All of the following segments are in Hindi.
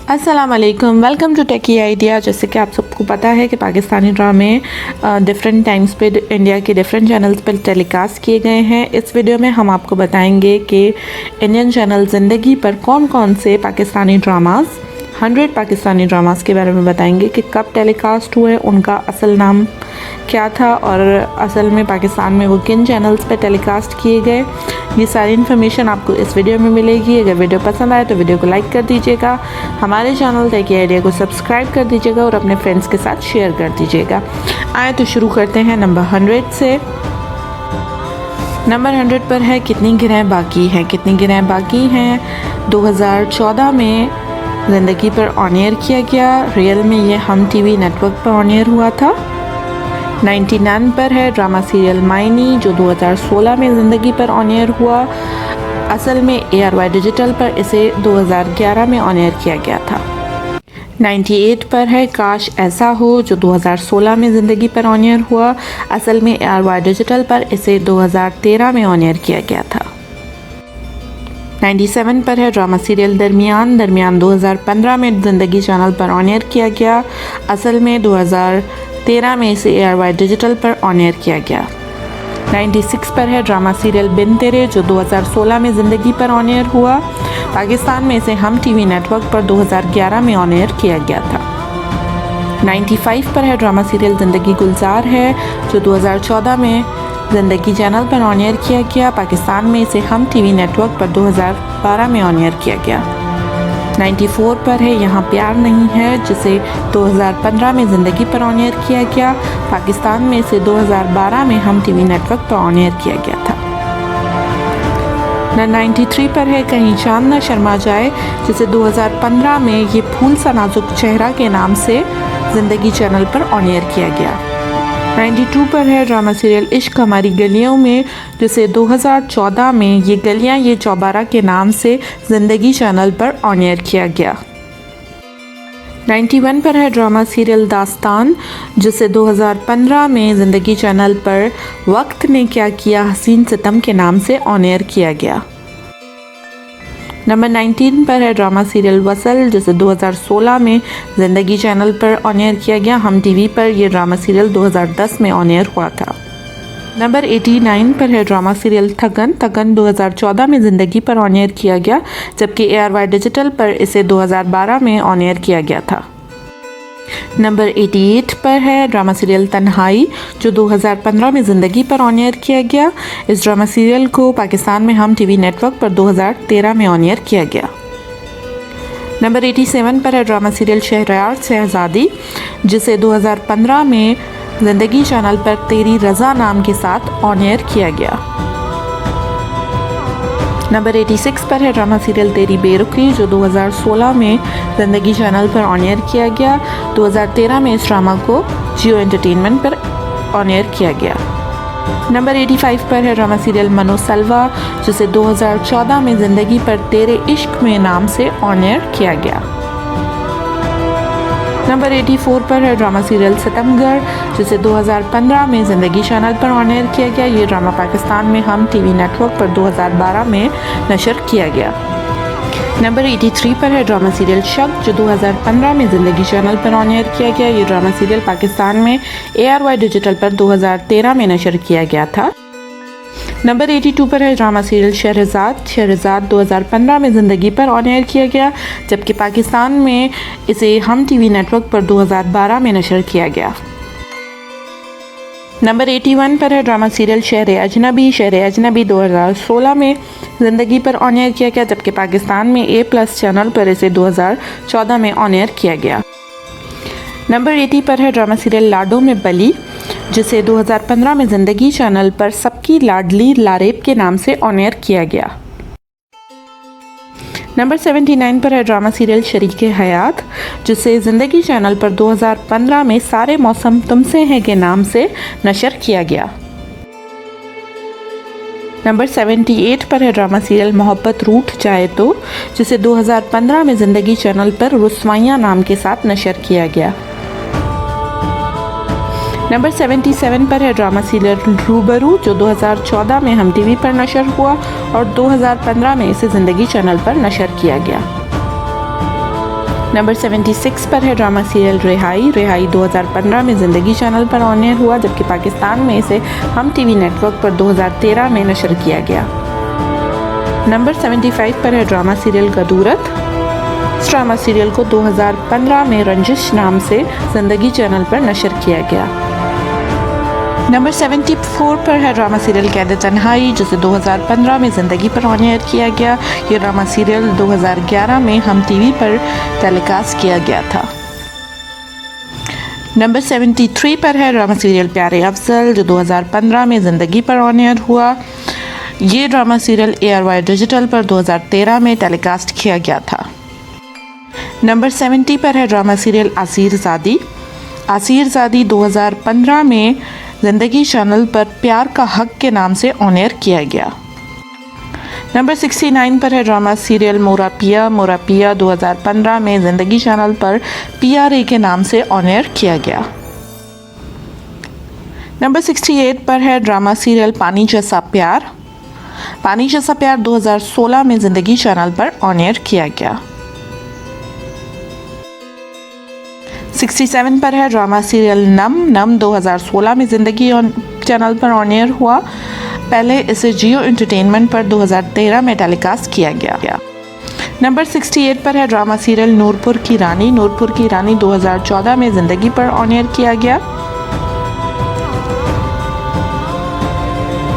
अस्सलाम वालेकुम, वेलकम टू टेकी आइडिया। जैसे कि आप सबको पता है कि पाकिस्तानी ड्रामे डिफरेंट टाइम्स पे इंडिया के डिफरेंट चैनल्स पर टेलीकास्ट किए गए हैं। इस वीडियो में हम आपको बताएंगे कि इंडियन चैनल ज़िंदगी पर कौन कौन से पाकिस्तानी ड्रामास 100 पाकिस्तानी ड्रामास के बारे में बताएंगे कि कब टेलीकास्ट हुए, उनका असल नाम क्या था और असल में पाकिस्तान में वो किन चैनल्स पे टेलीकास्ट किए गए। ये सारी इन्फॉर्मेशन आपको इस वीडियो में मिलेगी। अगर वीडियो पसंद आए तो वीडियो को लाइक कर दीजिएगा, हमारे चैनल टेकी आइडिया को सब्सक्राइब कर दीजिएगा और अपने फ्रेंड्स के साथ शेयर कर दीजिएगा। आए तो शुरू करते हैं नंबर 100 से। नंबर 100 पर है कितनी गिरह बाकी हैं। कितनी गिरह बाकी हैं 2014 में ज़िंदगी पर ऑन एयर किया गया। रियल में ये हम टीवी नेटवर्क पर ऑन एयर हुआ था। 99 पर है ड्रामा सीरियल मायनी, जो 2016 में ज़िंदगी पर ऑन एयर हुआ। असल में ARY डिजिटल पर इसे 2011 में ऑन एयर किया गया था। 98 पर है काश ऐसा हो, जो 2016 में ज़िंदगी पर ऑन एयर हुआ। असल में ARY डिजिटल पर इसे 2013 में ऑन एयर किया गया था। 97 पर है ड्रामा सीरियल दरमियान। दरमियान 2015 में ज़िंदगी चैनल पर ऑन एयर किया गया। असल में 2013 में इसे ARY डिजिटल पर ऑन एयर किया गया। 96 पर है ड्रामा सीरियल बिन तेरे, जो 2016 में ज़िंदगी पर ऑन एयर हुआ। पाकिस्तान में इसे हम टीवी नेटवर्क पर 2011 में ऑन एयर किया गया था। 95 पर है ड्रामा सीरियल ज़िंदगी गुलजार है, जो 2014 में ज़िंदगी चैनल पर ऑन एयर किया गया। पाकिस्तान में इसे हम टीवी नेटवर्क पर 2012 में ऑन एयर किया गया। 94 पर है यहाँ प्यार नहीं है, जिसे 2015 में ज़िंदगी पर ऑन एयर किया गया। पाकिस्तान में इसे 2012 में हम टीवी नेटवर्क पर ऑन एयर किया गया था। 93 पर है कहीं चांद न शर्मा जाए, जिसे 2015 में ये फूल सा नाजुक चेहरा के नाम से ज़िंदगी चैनल पर ऑन एयर किया गया। 92 पर है ड्रामा सीरियल इश्क हमारी गलियों में, जिसे 2014 में ये गलियां ये चौबारा के नाम से ज़िंदगी चैनल पर ऑन एयर किया गया। 91 पर है ड्रामा सीरियल दास्तान, जिसे 2015 में ज़िंदगी चैनल पर वक्त ने क्या किया हसीन सितम के नाम से ऑन एयर किया गया। नंबर 19 पर है ड्रामा सीरियल वसल, जिसे 2016 में ज़िंदगी चैनल पर ऑन एयर किया गया। हम टीवी पर यह ड्रामा सीरियल 2010 में ऑन एयर हुआ था। नंबर 89 पर है ड्रामा सीरियल थगन। थगन 2014 में ज़िंदगी पर ऑन एयर किया गया, जबकि ARY डिजिटल पर इसे 2012 में ऑन एयर किया गया था। नंबर 88 पर है ड्रामा सीरियल तन्हाई, जो 2015 में ज़िंदगी पर ऑन एयर किया गया। इस ड्रामा सीरियल को पाकिस्तान में हम टीवी नेटवर्क पर 2013 में ऑन एयर किया गया। नंबर 87 पर है ड्रामा सीरियल शहरयार शहजादी, जिसे 2015 में ज़िंदगी चैनल पर तेरी रज़ा नाम के साथ ऑन एयर किया गया। नंबर 86 पर है ड्रामा सीरियल तेरी बेरुखी, जो 2016 में ज़िंदगी चैनल पर ऑन एयर किया गया। 2013 में इस ड्रामा को जियो एंटरटेनमेंट पर ऑन एयर किया गया। नंबर 85 पर है ड्रामा सीरियल मनोसलवा, जिसे 2014 में ज़िंदगी पर तेरे इश्क में नाम से ऑन एयर किया गया। नंबर 84 पर है ड्रामा सीरियल सितमगर, जिसे 2015 में ज़िंदगी चैनल पर ऑन एयर किया गया। ये ड्रामा पाकिस्तान में हम टीवी नेटवर्क पर 2012 में नशर किया गया। नंबर 83 पर है ड्रामा सीरियल शक, जो 2015 में ज़िंदगी चैनल पर ऑन एयर किया गया। ये ड्रामा सीरियल पाकिस्तान में ARY डिजिटल पर 2013 में नशर किया गया था। नंबर 82 पर है ड्रामा सीरियल शहरजाद। शहरजाद 2015 में ज़िंदगी पर ऑन एयर किया गया, जबकि पाकिस्तान में इसे हम टीवी नेटवर्क पर 2012 में नशर किया गया। नंबर 81 पर है ड्रामा सीरियल शहर अजनबी। शहर अजनबी 2016 में ज़िंदगी पर ऑन एयर किया गया, जबकि पाकिस्तान में A+ चैनल पर इसे 2014 में ऑन एयर किया गया। नंबर 80 पर है ड्रामा सीरियल लाडो में बली, जिसे 2015 में ज़िंदगी चैनल पर सबकी लाडली लारेब के नाम से ऑन एयर किया गया। नंबर 79 पर है ड्रामा सीरियल शरीके हयात, जिसे ज़िंदगी चैनल पर 2015 में सारे मौसम तुमसे हैं के नाम से नशर किया गया। नंबर 78 पर है ड्रामा सीरियल मोहब्बत रूठ जाए तो, जिसे 2015 में ज़िंदगी चैनल पर रुस्वाइयाँ नाम के साथ नशर किया गया। नंबर 77 पर है ड्रामा सीरियल रूबरू, जो 2014 में हम टीवी पर नशर हुआ और 2015 में इसे ज़िंदगी चैनल पर नशर किया गया। नंबर 76 पर है ड्रामा सीरियल रिहाई। रिहाई 2015 में ज़िंदगी चैनल पर ऑन एयर हुआ, जबकि पाकिस्तान में इसे हम टीवी नेटवर्क पर 2013 में नशर किया गया। नंबर 75 पर है ड्रामा सीरियल गदूरत। इस ड्रामा सीरियल को 2015 में रंजिश नाम से ज़िंदगी चैनल पर नशर किया गया। नंबर 74 पर है ड्रामा सीरियल कैद तन्हाई, जिसे 2015 में ज़िंदगी पर ऑन एयर किया गया। ये ड्रामा सीरियल 2011 में हम टीवी पर टेलीकास्ट किया गया था। नंबर 73 पर है ड्रामा सीरियल प्यारे अफजल, जो 2015 में ज़िंदगी पर ऑन एयर हुआ। ये ड्रामा सीरियल ARY डिजिटल पर 2013 में टेलीकास्ट किया गया था। नंबर 70 पर है ड्रामा सीरियल आसिर ज़ादी। आसिर ज़ादी 2015 में ज़िंदगी चैनल पर प्यार का हक के नाम से ऑन एयर किया गया। नंबर 69 पर है ड्रामा सीरियल मोरा पिया। मोरा पिया 2015 में ज़िंदगी चैनल पर PRA के नाम से ऑन एयर किया गया। नंबर 68 पर है ड्रामा सीरियल पानी जैसा प्यार। पानी जैसा प्यार 2016 में ज़िंदगी चैनल पर ऑन एयर किया गया। 67 पर है ड्रामा सीरियल नम। नम 2016 में ज़िंदगी चैनल पर ऑन एयर हुआ। पहले इसे जियो एंटरटेनमेंट पर 2013 में टेलीकास्ट किया गया। नंबर 68 पर है ड्रामा सीरियल नूरपुर की रानी। नूरपुर की रानी 2014 में ज़िंदगी पर ऑन एयर किया गया।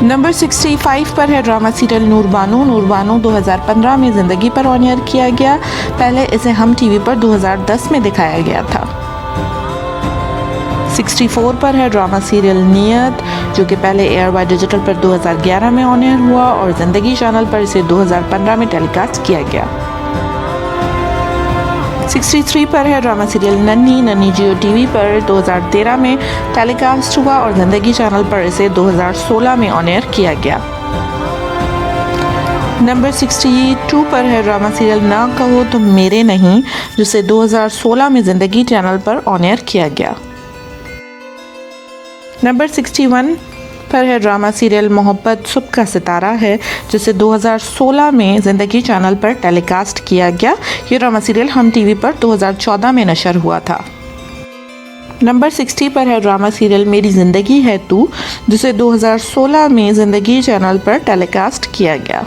नंबर 65 पर है ड्रामा सीरियल नूरबानू। नूरबानू 2015 में ज़िंदगी पर ऑन एयर किया गया। पहले इसे हम टीवी पर 2010 में दिखाया गया था। 64 पर है ड्रामा सीरियल नियत, जो कि पहले ARY डिजिटल पर 2011 में ऑन एयर हुआ और ज़िंदगी चैनल पर इसे 2015 में टेलीकास्ट किया गया। 63 पर है ड्रामा सीरियल नन्ही। नन्ही जियो टीवी पर 2013 में टेलीकास्ट हुआ और ज़िंदगी चैनल पर इसे 2016 में ऑन एयर किया गया। नंबर 62 पर है ड्रामा सीरियल ना कहो तुम मेरे नहीं, जिसे 2016 में ज़िंदगी चैनल पर ऑन एयर किया गया। नंबर 61 पर है ड्रामा सीरियल मोहब्बत सुबह का सितारा है, जिसे 2016 में ज़िंदगी चैनल पर टेलीकास्ट किया गया। ये ड्रामा सीरियल हम टीवी पर 2014 में नशर हुआ था। नंबर 60 पर है ड्रामा सीरियल मेरी ज़िंदगी है तू, जिसे 2016 में ज़िंदगी चैनल पर टेलीकास्ट किया गया।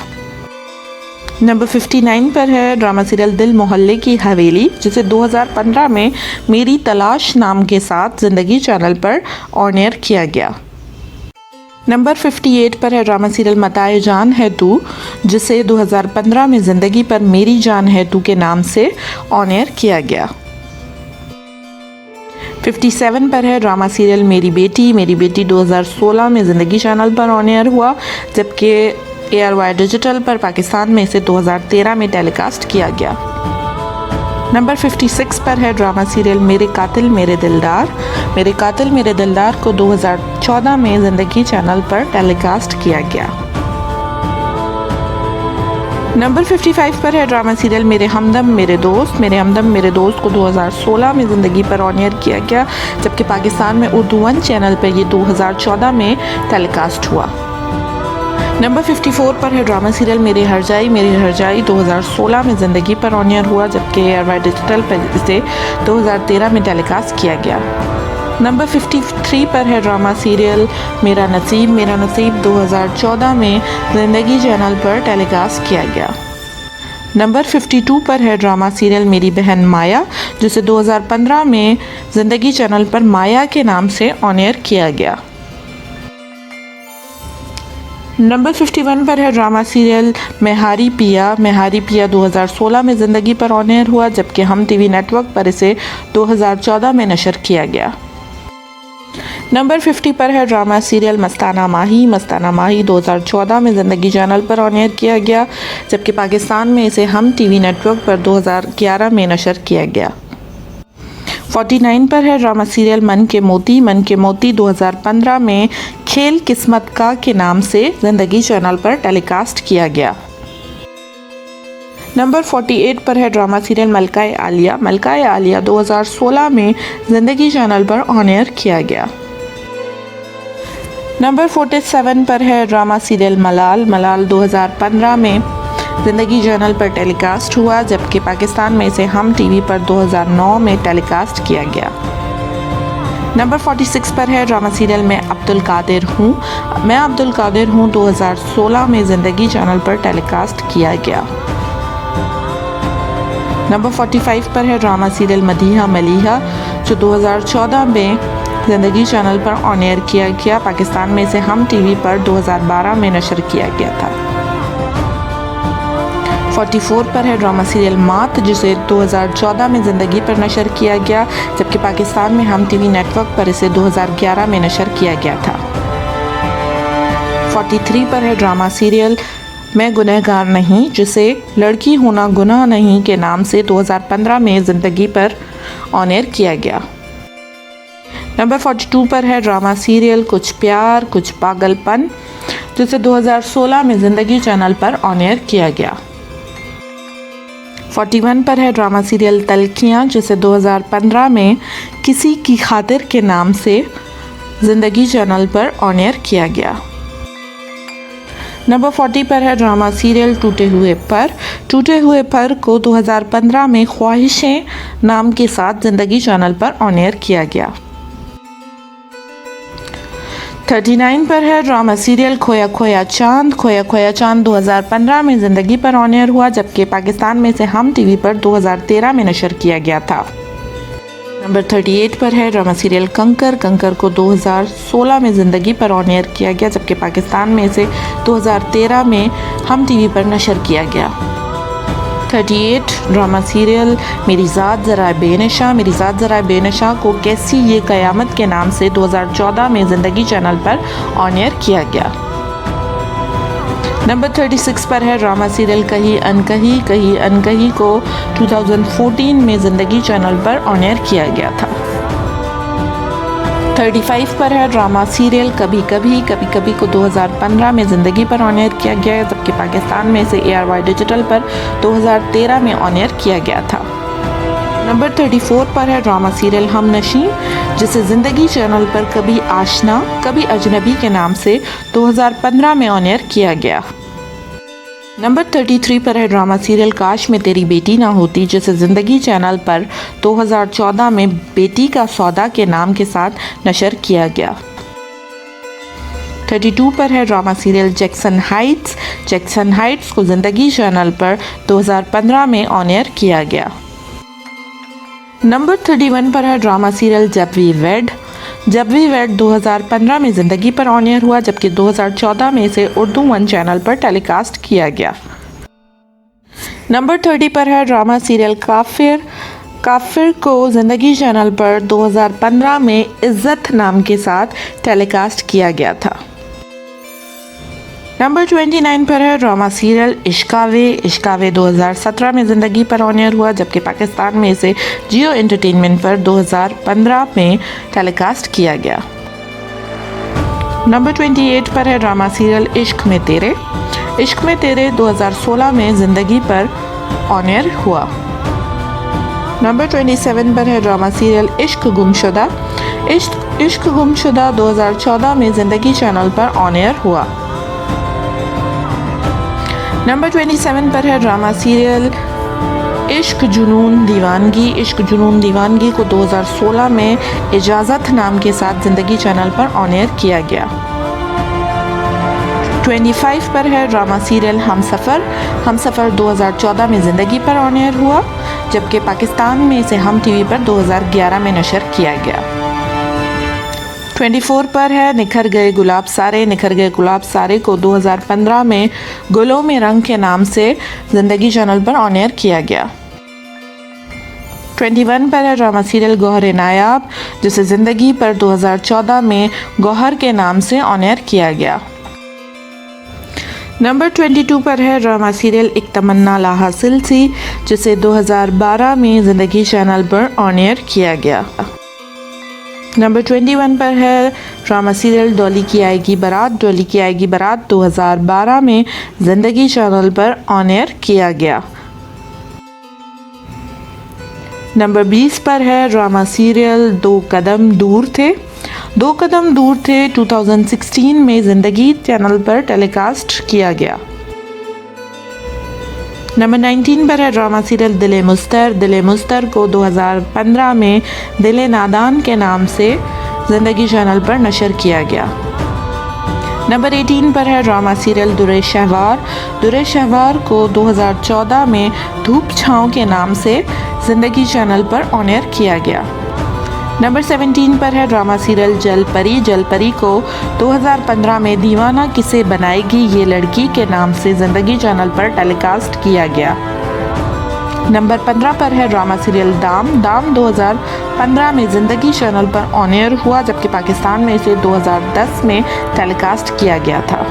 नंबर 59 पर है ड्रामा सीरियल दिल मोहल्ले की हवेली, जिसे 2015 में मेरी तलाश नाम के साथ ज़िंदगी चैनल पर ऑन एयर किया गया। नंबर 58 पर है ड्रामा सीरियल मताए जान है तू, जिसे 2015 में ज़िंदगी पर मेरी जान है तू के नाम से ऑन एयर किया गया। 57 पर है ड्रामा सीरियल मेरी बेटी। मेरी बेटी 2016 में ज़िंदगी चैनल पर ऑन एयर हुआ, जबकि ARY डिजिटल पर पाकिस्तान में इसे 2013 में टेलीकास्ट किया गया। नंबर 56 पर है ड्रामा सीरियल मेरे कातिल मेरे दिलदार। मेरे कातिल मेरे दिलदार को 2014 में ज़िंदगी चैनल पर टेलीकास्ट किया गया। नंबर 55 पर है ड्रामा सीरियल मेरे हमदम मेरे दोस्त। मेरे हमदम मेरे दोस्त को 2016 में ज़िंदगी पर ऑन एयर किया गया, जबकि पाकिस्तान में उर्दू 1 चैनल पर ये 2014 में टेलीकास्ट हुआ। नंबर 54 पर है ड्रामा सीरियल मेरी हरजाई 2016 में ज़िंदगी पर ऑन एयर हुआ, जबकि ARY डिजिटल पर इसे 2013 में टेलीकास्ट किया गया। नंबर 53 पर है ड्रामा सीरियल मेरा नसीब 2014 में ज़िंदगी चैनल पर टेलीकास्ट किया गया। नंबर 52 पर है ड्रामा सीरियल मेरी बहन माया, जिसे 2015 में ज़िंदगी चैनल पर माया के नाम से ऑन एयर किया गया। नंबर 51 पर है ड्रामा सीरियल मेहारी पिया 2016 में ज़िंदगी पर ऑन एयर हुआ, जबकि हम टीवी नेटवर्क पर इसे 2014 में नशर किया गया। नंबर 50 पर है ड्रामा सीरियल मस्ताना माही 2014 में ज़िंदगी चैनल पर ऑन एयर किया गया, जबकि पाकिस्तान में इसे हम टीवी नेटवर्क पर 2011 में नशर किया गया। 49 पर है ड्रामा सीरियल मन के मोती 2015 में खेल किस्मत का के नाम से ज़िंदगी चैनल पर टेलीकास्ट किया गया। नंबर 48 पर है ड्रामा सीरियल मलकाए आलिया 2016 में ज़िंदगी चैनल पर ऑन एयर किया गया। नंबर 47 पर है ड्रामा सीरियल मलाल 2015 में ज़िंदगी चैनल पर टेलीकास्ट हुआ, जबकि पाकिस्तान में इसे हम टीवी पर 2009 में टेलीकास्ट किया गया। नंबर 46 पर है ड्रामा सीरियल मैं अब्दुल कादिर हूँ 2016 में ज़िंदगी चैनल पर टेलीकास्ट किया गया। नंबर 45 पर है ड्रामा सीरियल मदीहा मलीहा जो 2014 में ज़िंदगी चैनल पर ऑन एयर किया गया। पाकिस्तान में इसे हम टीवी पर 2012 में नशर किया गया था। 44 पर है ड्रामा सीरियल मात जिसे 2014 में ज़िंदगी पर नशर किया गया, जबकि पाकिस्तान में हम टीवी नेटवर्क पर इसे 2011 में नशर किया गया था। 43 पर है ड्रामा सीरियल मैं गुनहगार नहीं जिसे लड़की होना गुनाह नहीं के नाम से 2015 में ज़िंदगी पर ऑन एयर किया गया। नंबर 42 पर है ड्रामा सीरियल कुछ प्यार कुछ पागलपन जिसे 2016 में ज़िंदगी चैनल पर ऑन एयर किया गया। 41 पर है ड्रामा सीरियल तलखियाँ जिसे 2015 में किसी की खातिर के नाम से ज़िंदगी चैनल पर ऑन एयर किया गया। नंबर 40 पर है ड्रामा सीरियल टूटे हुए पर को 2015 में ख्वाहिशें नाम के साथ ज़िंदगी चैनल पर ऑन एयर किया गया। 39 पर है ड्रामा सीरियल खोया खोया चांद 2015 में ज़िंदगी पर ऑन एयर हुआ, जबकि पाकिस्तान में इसे हम टीवी पर 2013 में नशर किया गया था। नंबर 38 पर है ड्रामा सीरियल कंकर को 2016 में ज़िंदगी पर ऑन एयर किया गया, जबकि पाकिस्तान में इसे 2013 में हम टीवी पर नशर किया गया। 38 ड्रामा सीरियल मेरी ज़ात ज़रा बेनशा को कैसी ये क़यामत के नाम से 2014 में ज़िंदगी चैनल पर ऑन एयर किया गया। नंबर 36 पर है ड्रामा सीरियल कहीं अनकही को 2014 में ज़िंदगी चैनल पर ऑन एयर किया गया था। 35 पर है ड्रामा सीरियल कभी कभी को 2015 में ज़िंदगी पर ऑन एयर किया गया, जबकि पाकिस्तान में इसे ARY डिजिटल पर 2013 में ऑन एयर किया गया था। नंबर 34 पर है ड्रामा सीरियल हमनशी जिसे ज़िंदगी चैनल पर कभी आशना कभी अजनबी के नाम से 2015 में ऑन एयर किया गया। नंबर 33 पर है ड्रामा सीरियल काश में तेरी बेटी ना होती जिसे ज़िंदगी चैनल पर 2014 में बेटी का सौदा के नाम के साथ नशर किया गया। 32 पर है ड्रामा सीरियल जैक्सन हाइट्स को ज़िंदगी चैनल पर 2015 में ऑन एयर किया गया। नंबर 31 पर है ड्रामा सीरियल जब वी वेड 2015 में ज़िंदगी पर ऑन एयर हुआ, जबकि 2014 में इसे उर्दू 1 चैनल पर टेलीकास्ट किया गया। नंबर 30 पर है ड्रामा सीरियल काफिर को ज़िंदगी चैनल पर 2015 में इज़्ज़त नाम के साथ टेलीकास्ट किया गया था। नंबर 29 पर है ड्रामा सीरियल इश्कावे 2017 में ज़िंदगी पर ऑन एयर हुआ, जबकि पाकिस्तान में इसे जियो एंटरटेनमेंट पर 2015 में टेलीकास्ट किया गया। नंबर 28 पर है ड्रामा सीरियल इश्क में तेरे 2016 में ज़िंदगी पर ऑन एयर हुआ। नंबर 27 पर है ड्रामा सीरियल इश्क गुमशुदा 2014 में ज़िंदगी चैनल पर ऑन एयर हुआ। नंबर 27 पर है ड्रामा सीरियल इश्क जुनून दीवानगी को 2016 में इजाज़त नाम के साथ ज़िंदगी चैनल पर ऑन एयर किया गया। 25 पर है ड्रामा सीरियल हमसफ़र 2014 में ज़िंदगी पर ऑन एयर हुआ, जबकि पाकिस्तान में इसे हम टीवी पर 2011 में नशर किया गया। 24 पर है निखर गए गुलाब सारे को 2015 में गुलों में रंग के नाम से ज़िंदगी चैनल पर ऑन एयर किया गया। 21 पर है ड्रामा सीरियल गौहर नायाब जिसे ज़िंदगी पर 2014 में गौहर के नाम से ऑन एयर किया गया। नंबर 22 पर है ड्रामा सीरियल एक तमन्ना ला हासिल थी जिसे 2012 में ज़िंदगी चैनल पर ऑन एयर किया गया। नंबर 21 पर है ड्रामा सीरियल डॉली की आएगी बारात 2012 में ज़िंदगी चैनल पर ऑन एयर किया गया। नंबर 20 पर है ड्रामा सीरियल दो कदम दूर थे 2016 में ज़िंदगी चैनल पर टेलीकास्ट किया गया। नंबर 19 पर है ड्रामा सीरियल दिल मुस्तर। दिल मुस्तर को 2015 में दिल नादान के नाम से ज़िंदगी चैनल पर नशर किया गया। नंबर 18 पर है ड्रामा सीरियल दुरे शहवार। दुरे शहवार को 2014 में धूप छाँव के नाम से ज़िंदगी चैनल पर ऑन एयर किया गया। नंबर 17 पर है ड्रामा सीरियल जलपरी। जलपरी को 2015 में दीवाना किसे बनाएगी ये लड़की के नाम से ज़िंदगी चैनल पर टेलीकास्ट किया गया। नंबर 15 पर है ड्रामा सीरियल दाम। दाम 2015 में ज़िंदगी चैनल पर ऑन एयर हुआ, जबकि पाकिस्तान में इसे 2010 में टेलीकास्ट किया गया था।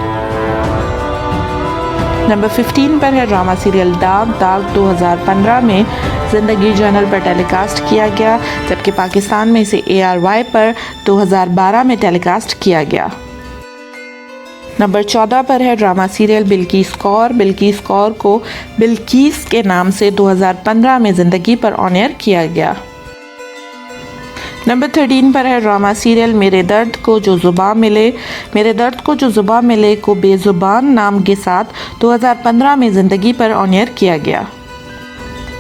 नंबर 15 पर है ड्रामा सीरियल दाग। दाग 2015 में ज़िंदगी चैनल पर टेलीकास्ट किया गया, जबकि पाकिस्तान में इसे ARY पर 2012 में टेलीकास्ट किया गया। नंबर 14 पर है ड्रामा सीरियल बिल्किस कौर। बिल्किस कौर को बिल्किस के नाम से 2015 में ज़िंदगी पर ऑन एयर किया गया। नंबर 13 पर है ड्रामा सीरियल मेरे दर्द को जो ज़ुबां मिले। मेरे दर्द को जो ज़ुबां मिले को बेज़ुबान नाम के साथ 2015 में ज़िंदगी पर ऑन एयर किया गया।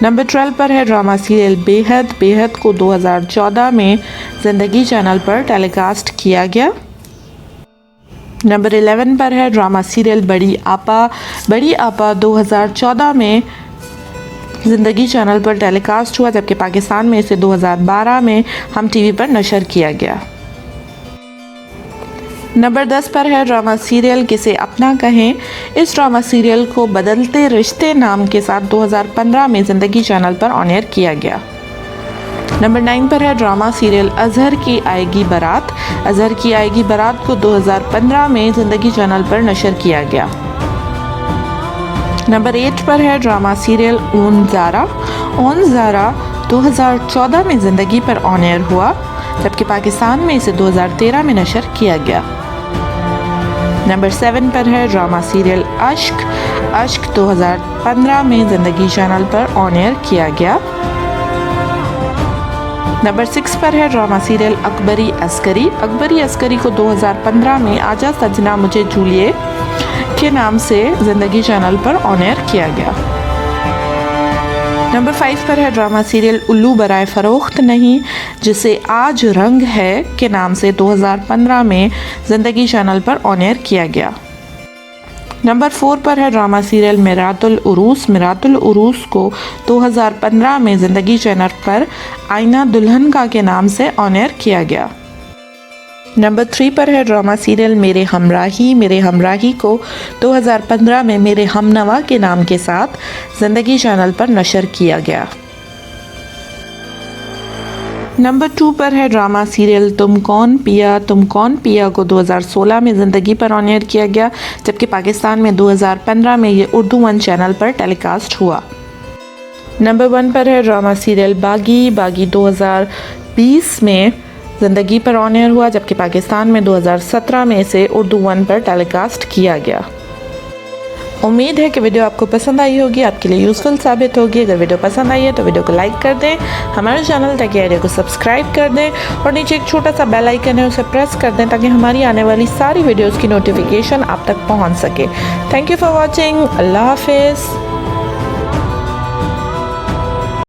नंबर 12 पर है ड्रामा सीरियल बेहद। बेहद को 2014 में ज़िंदगी चैनल पर टेलीकास्ट किया गया। नंबर 11 पर है ड्रामा सीरियल बड़ी आपा। बड़ी आपा 2014 में ज़िंदगी चैनल पर टेलीकास्ट हुआ, जबकि पाकिस्तान में इसे 2012 में हम टीवी पर नशर किया गया। नंबर 10 पर है ड्रामा सीरियल किसे अपना कहें। इस ड्रामा सीरियल को बदलते रिश्ते नाम के साथ 2015 में ज़िंदगी चैनल पर ऑन एयर किया गया। नंबर 9 पर है ड्रामा सीरियल अजहर की आएगी बारात। अजहर की आएगी बारात को 2015 में ज़िंदगी चैनल पर नशर किया गया। नंबर 8 पर है ड्रामा सीरियल ओन ज़ारा। ओन ज़ारा 2014 में ज़िंदगी पर ऑन एयर हुआ, जबकि पाकिस्तान में इसे 2013 में नशर किया गया। नंबर 7 पर है ड्रामा सीरियल अश्क। अश्क 2015 में ज़िंदगी चैनल पर ऑन एयर किया गया। नंबर 6 पर है ड्रामा सीरियल अकबरी अस्करी। अकबरी अस्करी को 2015 में आजा सजना मुझे झूलिए के नाम से ज़िंदगी चैनल पर ऑन एयर किया गया। नंबर 5 पर है ड्रामा सीरियल उल्लू बराए फ़रोख्त नहीं, जिसे आज रंग है के नाम से 2015 में ज़िंदगी चैनल पर ऑन एयर किया गया। नंबर 4 पर है ड्रामा सीरियल मिरातुल उरूस। मिरातुल उरूस को 2015 में ज़िंदगी चैनल पर आईना दुल्हन का के नाम से ऑन एयर किया गया। नंबर 3 पर है ड्रामा सीरियल मेरे हमराही। मेरे हमराही को 2015 में मेरे हमनवा के नाम के साथ ज़िंदगी चैनल पर नशर किया गया। नंबर 2 पर है ड्रामा सीरियल तुम कौन पिया। तुम कौन पिया को 2016 में ज़िंदगी पर ऑन एयर किया गया, जबकि पाकिस्तान में 2015 में ये उर्दू 1 चैनल पर टेलीकास्ट हुआ। नंबर 1 पर है ड्रामा सीरियल बागी। बागी 2020 में ज़िंदगी पर ऑन एयर हुआ, जबकि पाकिस्तान में 2017 में इसे उर्दू 1 पर टेलीकास्ट किया गया। उम्मीद है कि वीडियो आपको पसंद आई होगी, आपके लिए यूज़फुल साबित होगी। अगर वीडियो पसंद आई है तो वीडियो को लाइक कर दें, हमारे चैनल तक एरिया को सब्सक्राइब कर दें और नीचे एक छोटा सा बेल आइकन है उसे प्रेस कर दें ताकि हमारी आने वाली सारी वीडियोज़ की नोटिफिकेशन आप तक पहुँच सके। Thank you for watching. अल्लाह हाफिज़।